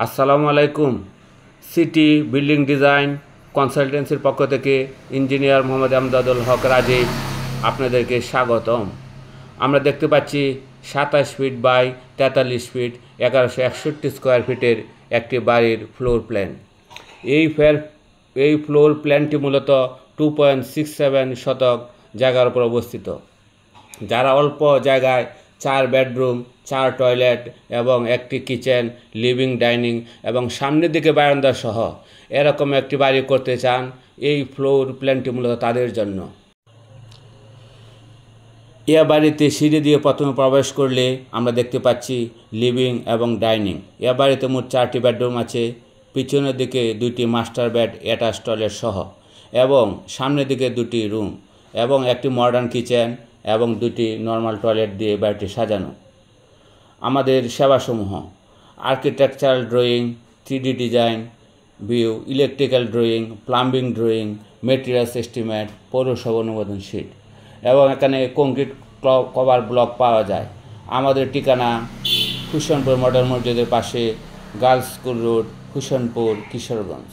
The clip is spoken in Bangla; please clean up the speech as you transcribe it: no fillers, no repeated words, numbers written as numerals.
আসসালামু আলাইকুম। সিটি বিল্ডিং ডিজাইন কনসালটেন্সির পক্ষ থেকে ইঞ্জিনিয়ার মোহাম্মদ আমদাদুল হক রাজীব আপনাদেরকে স্বাগতম। আমরা দেখতে পাচ্ছি 27 ফিট বাই 43 ফিট 1161 স্কোয়ার ফিটের একটি বাড়ির ফ্লোর প্ল্যান। এই ফ্লোর প্ল্যানটি মূলত 2.67 শতক জায়গার উপর অবস্থিত। যারা অল্প জায়গায় 4 বেডরুম 4 টয়লেট এবং একটি কিচেন, লিভিং, ডাইনিং এবং সামনের দিকে বারান্দা সহ এরকম একটি বাড়ি করতে চান, এই ফ্লোর প্ল্যানটি মূলত তাদের জন্য। এ বাড়িতে সিঁড়ি দিয়ে প্রথমে প্রবেশ করলে আমরা দেখতে পাচ্ছি লিভিং এবং ডাইনিং। এ বাড়িতে মোট 4টি বেডরুম আছে, পিছনের দিকে 2টি মাস্টার বেড অ্যাটাচ টয়লেট সহ এবং সামনের দিকে 2টি রুম এবং একটি মডার্ন কিচেন এবং 2টি নর্মাল টয়লেট দিয়ে বাড়িটি সাজানো। আমাদের সেবাসমূহ: architectural drawing, 3D design, view, electrical drawing, plumbing drawing, materials estimate, পৌরসভা অনুমোদন শিট এবং এখানে কংক্রিট কভার ব্লক পাওয়া যায়। আমাদের ঠিকানা হুসেনপুর মডেল মসজিদের পাশে, girls school road, Hussainpur, Kishoreganj.